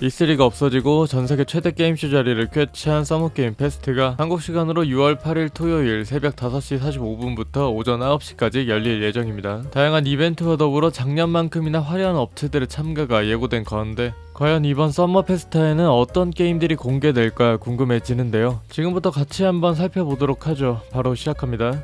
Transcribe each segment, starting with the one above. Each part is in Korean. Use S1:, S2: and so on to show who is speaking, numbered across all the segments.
S1: E3가 없어지고 전세계 최대 게임쇼 자리를 꿰찬 서머게임 페스트가 한국 시간으로 6월 8일 토요일 새벽 5시 45분부터 오전 9시까지 열릴 예정입니다. 다양한 이벤트와 더불어 작년만큼이나 화려한 업체들의 참가가 예고된 가운데 과연 이번 서머 페스타에는 어떤 게임들이 공개될까 궁금해지는데요. 지금부터 같이 한번 살펴보도록 하죠. 바로 시작합니다.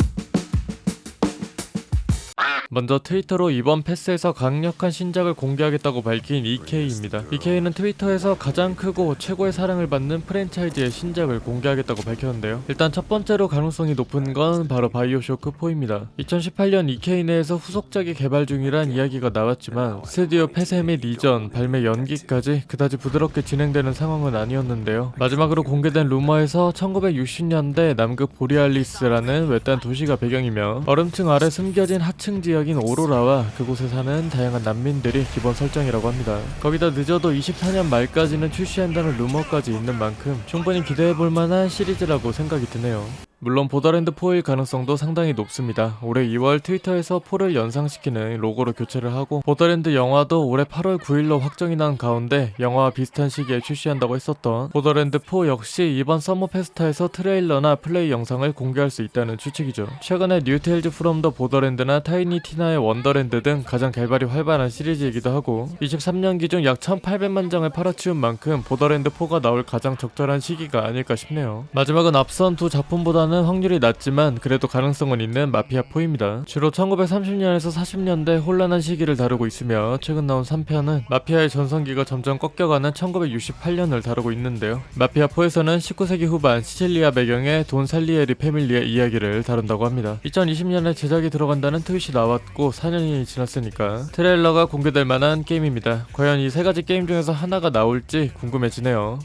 S1: 먼저 트위터로 이번 패스에서 강력한 신작을 공개하겠다고 밝힌 EK입니다. EK는 트위터에서 가장 크고 최고의 사랑을 받는 프랜차이즈의 신작을 공개하겠다고 밝혔는데요. 일단 첫 번째로 가능성이 높은 건 바로 바이오쇼크 4입니다. 2018년 EK 내에서 후속작이 개발 중이란 이야기가 나왔지만 스튜디오 폐쇄 및 이전, 발매 연기까지 그다지 부드럽게 진행되는 상황은 아니었는데요. 마지막으로 공개된 루머에서 1960년대 남극 보리알리스라는 외딴 도시가 배경이며 얼음층 아래 숨겨진 하층 지역인 오로라와 그곳에 사는 다양한 난민들이 기본 설정이라고 합니다. 거기다 늦어도 24년 말까지는 출시한다는 루머까지 있는 만큼 충분히 기대해볼 만한 시리즈라고 생각이 드네요. 물론 보더랜드 4일 가능성도 상당히 높습니다. 올해 2월 트위터에서 4를 연상시키는 로고로 교체를 하고 보더랜드 영화도 올해 8월 9일로 확정이 난 가운데 영화와 비슷한 시기에 출시한다고 했었던 보더랜드 4 역시 이번 서머 페스타에서 트레일러나 플레이 영상을 공개할 수 있다는 추측이죠. 최근에 뉴테일즈 프롬 더 보더랜드나 타이니 티나의 원더랜드 등 가장 개발이 활발한 시리즈이기도 하고 23년 기준 약 1800만 장을 팔아치운 만큼 보더랜드 4가 나올 가장 적절한 시기가 아닐까 싶네요. 마지막은 앞선 두 작품보다는 확률이 낮지만 그래도 가능성은 있는 마피아4입니다. 주로 1930년에서 40년대 혼란한 시기를 다루고 있으며 최근 나온 3편은 마피아의 전성기가 점점 꺾여가는 1968년을 다루고 있는데요. 마피아4에서는 19세기 후반 시칠리아 배경의 돈 살리에리 패밀리의 이야기를 다룬다고 합니다. 2020년에 제작이 들어간다는 트윗이 나왔고 4년이 지났으니까 트레일러가 공개될 만한 게임입니다. 과연 이 세 가지 게임 중에서 하나가 나올지 궁금해지네요.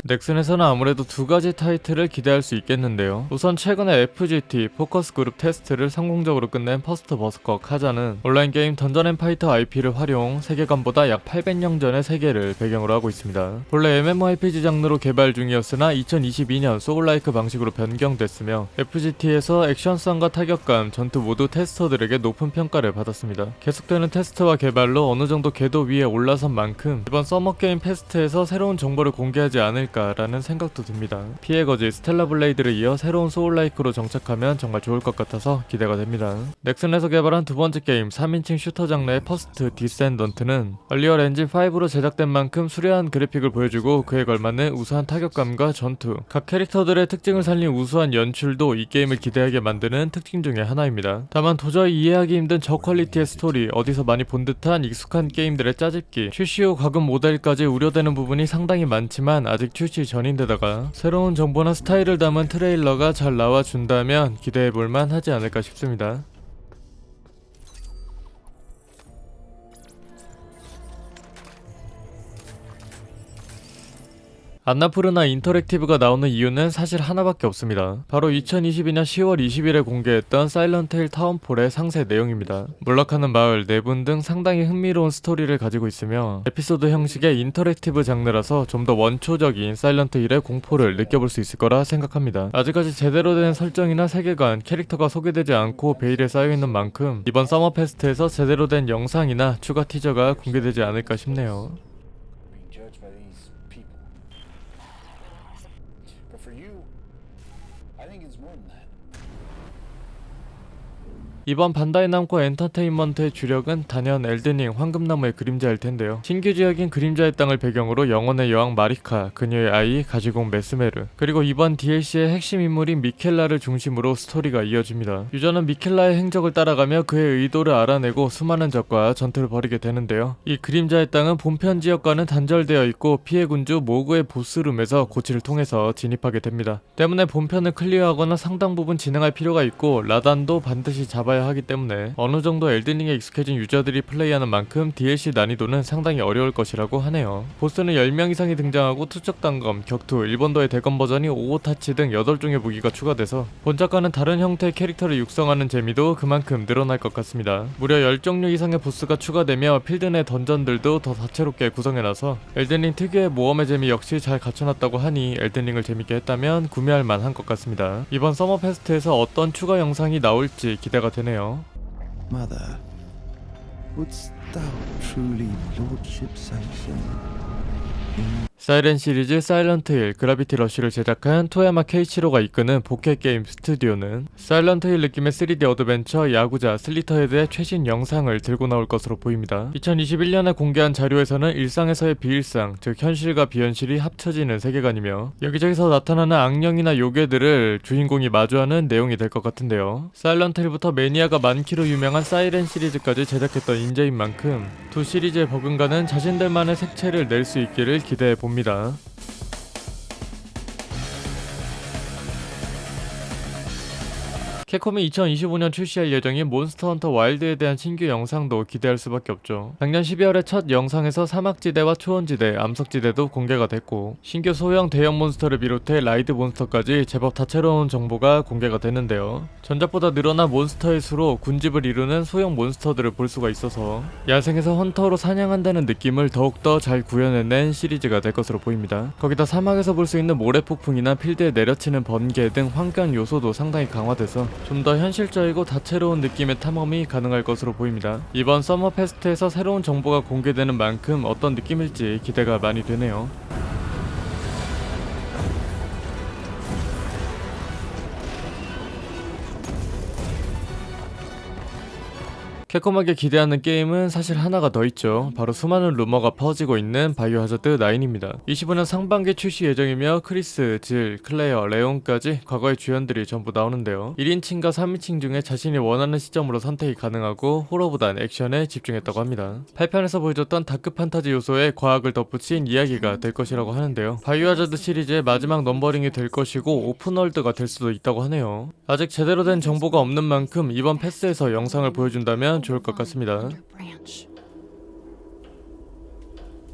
S1: 넥슨에서는 아무래도 두 가지 타이틀을 기대할 수 있겠는데요. 우선 최근에 FGT 포커스 그룹 테스트를 성공적으로 끝낸 퍼스트 버스커 카자는 온라인 게임 던전 앤 파이터 IP를 활용 세계관보다 약 800년 전의 세계를 배경으로 하고 있습니다. 본래 MMORPG 장르로 개발 중이었으나 2022년 소울라이크 방식으로 변경됐으며 FGT에서 액션성과 타격감, 전투 모두 테스터들에게 높은 평가를 받았습니다. 계속되는 테스트와 개발로 어느 정도 궤도 위에 올라선 만큼 이번 서머게임 페스트에서 새로운 정보를 공개하지 않을까 라는 생각도 듭니다. 피해 거지 스텔라 블레이드를 이어 새로운 소울라이크로 정착하면 정말 좋을 것 같아서 기대가 됩니다. 넥슨에서 개발한 두 번째 게임 3인칭 슈터 장르의 퍼스트 디센던트는 얼리얼 엔진 5로 제작된 만큼 수려한 그래픽을 보여주고 그에 걸맞는 우수한 타격감과 전투, 각 캐릭터들의 특징을 살린 우수한 연출도 이 게임을 기대하게 만드는 특징 중에 하나입니다. 다만 도저히 이해하기 힘든 저퀄리티의 스토리, 어디서 많이 본 듯한 익숙한 게임들의 짜집기, 출시 후 과금 모델까지 우려되는 부분이 상당히 많지만 아직 출시 전인데다가 새로운 정보나 스타일을 담은 트레일러가 잘 나와준다면 기대해볼만 하지 않을까 싶습니다. 안나푸르나 인터랙티브가 나오는 이유는 사실 하나밖에 없습니다. 바로 2022년 10월 20일에 공개했던 사일런트 힐 타운폴의 상세 내용입니다. 몰락하는 마을, 내분 등 상당히 흥미로운 스토리를 가지고 있으며 에피소드 형식의 인터랙티브 장르라서 좀 더 원초적인 사일런트 힐의 공포를 느껴볼 수 있을 거라 생각합니다. 아직까지 제대로 된 설정이나 세계관, 캐릭터가 소개되지 않고 베일에 쌓여있는 만큼 이번 서머 페스트에서 제대로 된 영상이나 추가 티저가 공개되지 않을까 싶네요.
S2: But for you, I think it's more than that.
S1: 이번 반다이 남코 엔터테인먼트의 주력은 단연 엘든링 황금나무의 그림자일 텐데요. 신규 지역인 그림자의 땅을 배경으로 영혼의 여왕 마리카, 그녀의 아이 가지공 메스메르, 그리고 이번 DLC의 핵심 인물인 미켈라를 중심으로 스토리가 이어집니다. 유저는 미켈라의 행적을 따라가며 그의 의도를 알아내고 수많은 적과 전투를 벌이게 되는데요. 이 그림자의 땅은 본편 지역과는 단절되어 있고 피해 군주 모그의 보스룸에서 고치를 통해서 진입하게 됩니다. 때문에 본편을 클리어하거나 상당 부분 진행할 필요가 있고 라단도 반드시 잡아야 하기 때문에 어느 정도 엘든링에 익숙해진 유저들이 플레이하는 만큼 DLC 난이도는 상당히 어려울 것이라고 하네요. 보스는 10명 이상이 등장하고 투척 단검, 격투, 일본도의 대검 버전이 오오타치 등 8종의 무기가 추가돼서 본작과는 다른 형태의 캐릭터를 육성하는 재미도 그만큼 늘어날 것 같습니다. 무려 10종류 이상의 보스가 추가되며 필드 내 던전들도 더 다채롭게 구성해놔서 엘든링 특유의 모험의 재미 역시 잘 갖춰놨다고 하니 엘든링을 재밌게 했다면 구매할 만한 것 같습니다. 이번 서머 페스트에서 어떤 추가 영상이 나올지 기대가 됩니다. 되네요.
S3: Mother, wouldst thou truly lordship sanction?
S1: 사이렌 시리즈 사일런트 힐, 그라비티 러쉬를 제작한 토야마 케이치로가 이끄는 포켓게임 스튜디오는 사일런트 힐 느낌의 3D 어드벤처 야구자 슬리터헤드의 최신 영상을 들고 나올 것으로 보입니다. 2021년에 공개한 자료에서는 일상에서의 비일상, 즉 현실과 비현실이 합쳐지는 세계관이며 여기저기서 나타나는 악령이나 요괴들을 주인공이 마주하는 내용이 될 것 같은데요. 사일런트 힐부터 매니아가 많기로 유명한 사이렌 시리즈까지 제작했던 인재인 만큼 두 시리즈에 버금가는 자신들만의 색채를 낼 수 있기를 기대해 봅니다. 캡콤이 2025년 출시할 예정인 몬스터 헌터 와일드에 대한 신규 영상도 기대할 수밖에 없죠. 작년 12월에 첫 영상에서 사막지대와 초원지대, 암석지대도 공개가 됐고 신규 소형 대형 몬스터를 비롯해 라이드 몬스터까지 제법 다채로운 정보가 공개가 되는데요. 전작보다 늘어난 몬스터의 수로 군집을 이루는 소형 몬스터들을 볼 수가 있어서 야생에서 헌터로 사냥한다는 느낌을 더욱더 잘 구현해낸 시리즈가 될 것으로 보입니다. 거기다 사막에서 볼 수 있는 모래폭풍이나 필드에 내려치는 번개 등 환경 요소도 상당히 강화돼서 좀 더 현실적이고 다채로운 느낌의 탐험이 가능할 것으로 보입니다. 이번 서머 페스트에서 새로운 정보가 공개되는 만큼 어떤 느낌일지 기대가 많이 되네요. 캡콤에게 기대하는 게임은 사실 하나가 더 있죠. 바로 수많은 루머가 퍼지고 있는 바이오하자드 9입니다. 25년 상반기 출시 예정이며 크리스, 질, 클레어, 레온까지 과거의 주연들이 전부 나오는데요. 1인칭과 3인칭 중에 자신이 원하는 시점으로 선택이 가능하고 호러보단 액션에 집중했다고 합니다. 8편에서 보여줬던 다크 판타지 요소에 과학을 덧붙인 이야기가 될 것이라고 하는데요. 바이오하자드 시리즈의 마지막 넘버링이 될 것이고 오픈월드가 될 수도 있다고 하네요. 아직 제대로 된 정보가 없는 만큼 이번 패스에서 영상을 보여준다면 좋을 것 같습니다.
S4: branch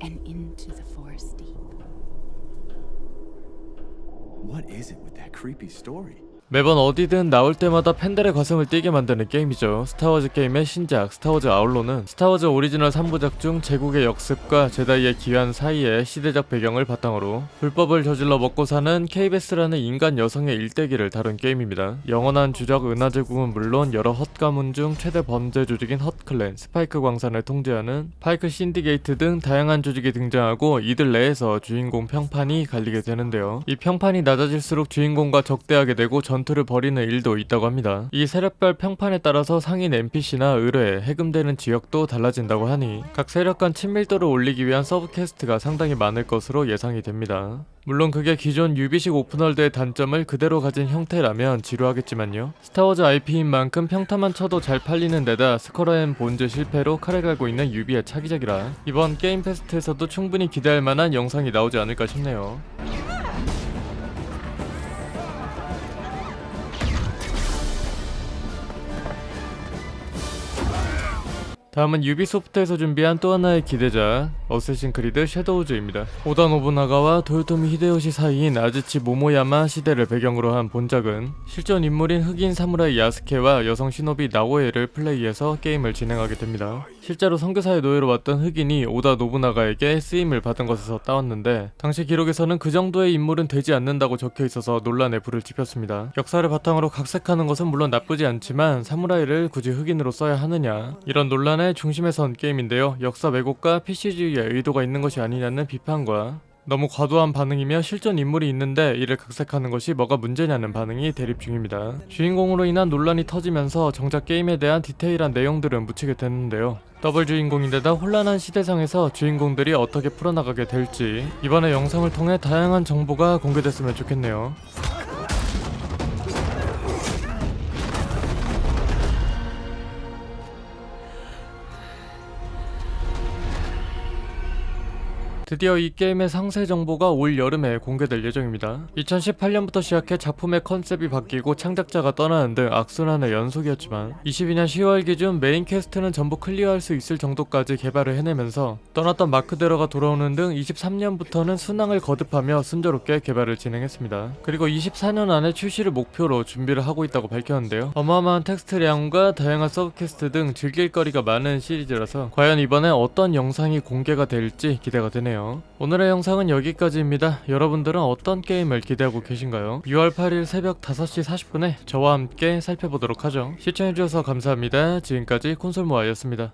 S4: and into the forest deep.
S3: What is it with that creepy story?
S1: 매번 어디든 나올 때마다 팬들의 가슴을 뛰게 만드는 게임이죠. 스타워즈 게임의 신작 스타워즈 아울로는 스타워즈 오리지널 3부작 중 제국의 역습과 제다이의 기환 사이의 시대적 배경을 바탕으로 불법을 저질러 먹고 사는 케이베스라는 인간 여성의 일대기를 다룬 게임입니다. 영원한 주적 은하제국은 물론 여러 헛가문 중 최대 범죄 조직인 헛클랜, 스파이크 광산을 통제하는 파이크 신디게이트 등 다양한 조직이 등장하고 이들 내에서 주인공 평판이 갈리게 되는데요. 이 평판이 낮아질수록 주인공과 적대하게 되고 전투를 벌이는 일도 있다고 합니다. 이 세력별 평판에 따라서 상인 NPC나 의뢰, 해금되는 지역도 달라진다고 하니 각 세력 간 친밀도를 올리기 위한 서브퀘스트가 상당히 많을 것으로 예상이 됩니다. 물론 그게 기존 유비식 오픈월드의 단점을 그대로 가진 형태라면 지루하겠지만요. 스타워즈 IP인 만큼 평타만 쳐도 잘 팔리는 데다 스커러앤 본즈 실패로 칼을 갈고 있는 유비의 차기작이라 이번 게임 페스트에서도 충분히 기대할 만한 영상이 나오지 않을까 싶네요. 다음은 유비소프트에서 준비한 또 하나의 기대작 어쌔신 크리드 섀도우즈입니다. 오다 노부나가와 도요토미 히데요시 사이인 아즈치 모모야마 시대를 배경으로 한 본작은 실존 인물인 흑인 사무라이 야스케와 여성 시노비 나오에를 플레이해서 게임을 진행하게 됩니다. 실제로 선교사의 노예로 왔던 흑인이 오다 노부나가에게 쓰임을 받은 것에서 따왔는데 당시 기록에서는 그 정도의 인물은 되지 않는다고 적혀있어서 논란에 불을 지폈습니다. 역사를 바탕으로 각색하는 것은 물론 나쁘지 않지만 사무라이를 굳이 흑인으로 써야 하느냐 이런 논란의 중심에 선 게임인데요. 역사 왜곡과 PC주의에 의도가 있는 것이 아니냐는 비판과 너무 과도한 반응이며 실존 인물이 있는데 이를 각색하는 것이 뭐가 문제냐는 반응이 대립 중입니다. 주인공으로 인한 논란이 터지면서 정작 게임에 대한 디테일한 내용들은 묻히게 됐는데요. 더블 주인공인데다 혼란한 시대상에서 주인공들이 어떻게 풀어나가게 될지 이번에 영상을 통해 다양한 정보가 공개됐으면 좋겠네요. 드디어 이 게임의 상세 정보가 올 여름에 공개될 예정입니다. 2018년부터 시작해 작품의 컨셉이 바뀌고 창작자가 떠나는 등 악순환의 연속이었지만 22년 10월 기준 메인 퀘스트는 전부 클리어할 수 있을 정도까지 개발을 해내면서 떠났던 마크대로가 돌아오는 등 23년부터는 순항을 거듭하며 순조롭게 개발을 진행했습니다. 그리고 24년 안에 출시를 목표로 준비를 하고 있다고 밝혔는데요. 어마어마한 텍스트량과 다양한 서브퀘스트 등 즐길 거리가 많은 시리즈라서 과연 이번에 어떤 영상이 공개가 될지 기대가 되네요. 같네요. 오늘의 영상은 여기까지입니다. 여러분들은 어떤 게임을 기대하고 계신가요? 6월 8일 새벽 5시 40분에 저와 함께 살펴보도록 하죠. 시청해주셔서 감사합니다. 지금까지 콘솔모아였습니다.